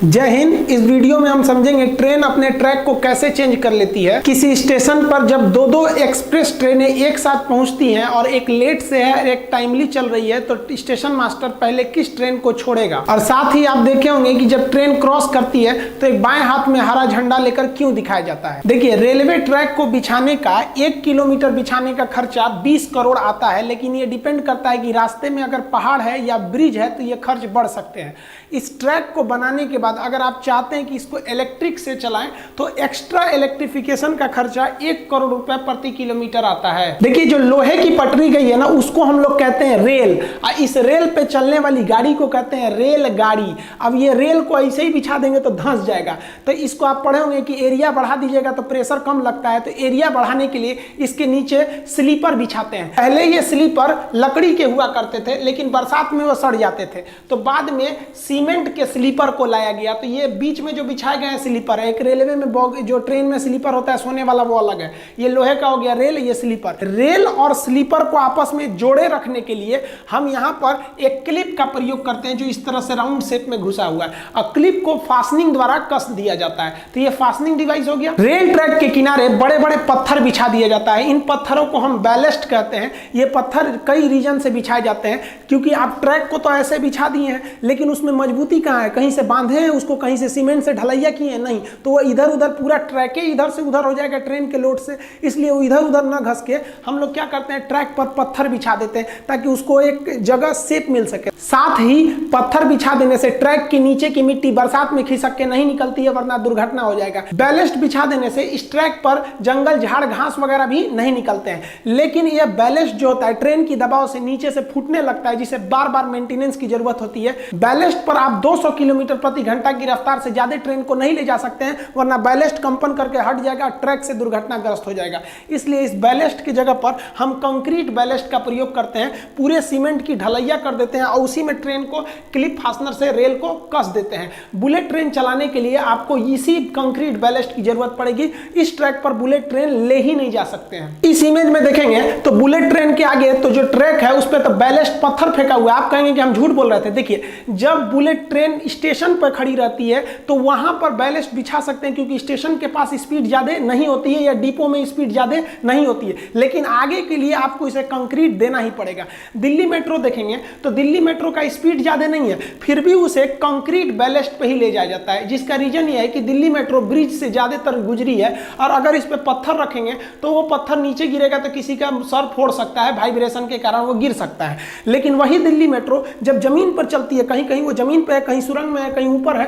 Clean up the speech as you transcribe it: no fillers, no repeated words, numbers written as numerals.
जय हिंद। इस वीडियो में हम समझेंगे ट्रेन अपने ट्रैक को कैसे चेंज कर लेती है। किसी स्टेशन पर जब दो एक्सप्रेस ट्रेनें एक साथ पहुंचती हैं और एक लेट से है और एक टाइमली चल रही है तो स्टेशन मास्टर पहले किस ट्रेन को छोड़ेगा। और साथ ही आप देखे होंगे कि जब ट्रेन क्रॉस करती है तो एक बाएं हाथ में हरा झंडा लेकर क्यों दिखाया जाता है। देखिए, रेलवे ट्रैक को बिछाने का 1 किलोमीटर बिछाने का खर्चा 20 करोड़ आता है, लेकिन ये डिपेंड करता है कि रास्ते में अगर पहाड़ है या ब्रिज है तो ये खर्च बढ़ सकते हैं। इस ट्रैक को बनाने के बाद अगर आप चाहते हैं कि इसको इलेक्ट्रिक से चलाएं तो एक्स्ट्रा इलेक्ट्रिफिकेशन का खर्चा 1 करोड़ रुपए प्रति किलोमीटर आता है। देखिए, जो लोहे की पटरी गई है ना, उसको हम लोग कहते हैं रेल। इस रेल पे चलने वाली गाड़ी को कहते हैं रेल गाड़ी। अब ये रेल को ऐसे ही बिछा देंगे तो धंस जाएगा। तो इसको आप पढ़े होंगे कि एरिया बढ़ा दीजिएगा तो प्रेशर कम लगता है। तो एरिया बढ़ाने के लिए इसके नीचे स्लीपर बिछाते हैं। पहले ये स्लीपर लकड़ी के हुआ करते थे, लेकिन बरसात में वो सड़ जाते थे, तो बाद में सीमेंट के स्लीपर को लाया गया। तो ये बीच में जो बिछाए गए स्लीपर है, एक रेलवे में जो ट्रेन में स्लीपर होता है सोने वाला वो अलग है, ये लोहे का हो गया रेल, ये स्लीपर। रेल और स्लीपर को आपस में जोड़े रखने के लिए हम यहाँ पर एक क्लिप का प्रयोग करते हैं जो इस तरह से राउंड शेप में घुसा हुआ है, और क्लिप को फास्टनिंग द्वारा कस दिया जाता है। तो ये फास्टनिंग डिवाइस हो गया। रेल ट्रैक के किनारे बड़े बड़े पत्थर बिछा दिया जाता है। इन पत्थरों को हम बैलेस्ट कहते हैं। ये पत्थर कई रीजन से बिछाए जाते हैं, क्योंकि आप ट्रैक को तो ऐसे बिछा दिए हैं लेकिन उसमें मजबूती कहाँ है, कहीं से बांधे हैं उसको, कहीं से सीमेंट से ढलैया किए हैं, नहीं, तो वो इधर उधर पूरा ट्रैक ही इधर से उधर हो जाएगा ट्रेन के लोड से। इसलिए वो इधर उधर ना घस के हम लोग क्या करते हैं, ट्रैक पर पत्थर बिछा देते हैं ताकि उसको एक जगह शेप मिल सके। साथ ही पत्थर बिछा देने से ट्रैक के नीचे की मिट्टी बरसात में खिसक के नहीं निकलती है, वरना दुर्घटना हो जाएगा। बैलेस्ट बिछा देने से इस ट्रैक पर जंगल झाड़ घास वगैरह भी नहीं निकलते हैं। लेकिन यह बैलेस्ट जो होता है ट्रेन की दबाव से नीचे से फूटने लगता है, जिसे बार बार मेंटेनेंस की जरूरत होती है। बैलेस्ट पर आप 200 किलोमीटर प्रति घंटा की रफ्तार से ज्यादा ट्रेन को नहीं ले जा सकते हैं, वरना बैलेस्ट कंपन करके हट जाएगा, ट्रैक से दुर्घटनाग्रस्त हो जाएगा। इसलिए इस बैलेस्ट की जगह पर हम कंक्रीट बैलेस्ट का प्रयोग करते हैं। पूरे सीमेंट की ढलैया कर देते हैं और उसी में ट्रेन को क्लिप फास्टनर से रेल को कस देते हैं। बुलेट ट्रेन चलाने के लिए आपको इसी कंक्रीट बैलेस्ट की जरूरत पड़ेगी। इस ट्रैक पर बुलेट ट्रेन ले ही नहीं जा सकते हैं। इस इमेज में देखेंगे तो बुलेट ट्रेन के आगे तो जो ट्रैक है उस पर तो बैलेस्ट पत्थर फेंका हुआ है। आप कहेंगे कि हम झूठ बोल रहे थे। देखिए, जब बुलेट ट्रेन स्टेशन पर खड़ी रहती है तो वहां पर बैलेस्ट बिछा सकते हैं, क्योंकि स्टेशन के पास स्पीड ज्यादा नहीं होती है या डिपो में स्पीड ज्यादा नहीं होती है। लेकिन आगे के लिए आपको इसे कंक्रीट देना ही पड़ेगा। दिल्ली मेट्रो देखेंगे तो दिल्ली मेट्रो का स्पीड ज्यादा नहीं है, फिर भी उसे कंक्रीट बैलेस्ट पे ही ले जाया जाता है, जिसका रीजन यह है कि दिल्ली मेट्रो ब्रिज से ज्यादातर गुजरी है, और अगर इस पे पत्थर रखेंगे तो वो पत्थर नीचे गिरेगा तो किसी का सर फोड़ सकता है, वाइब्रेशन के कारण वो गिर सकता है। लेकिन वही दिल्ली मेट्रो जब जमीन पर चलती है, कहीं कहीं वो जमीन पर है, कहीं सुरंग में है, कहीं ऊपर है,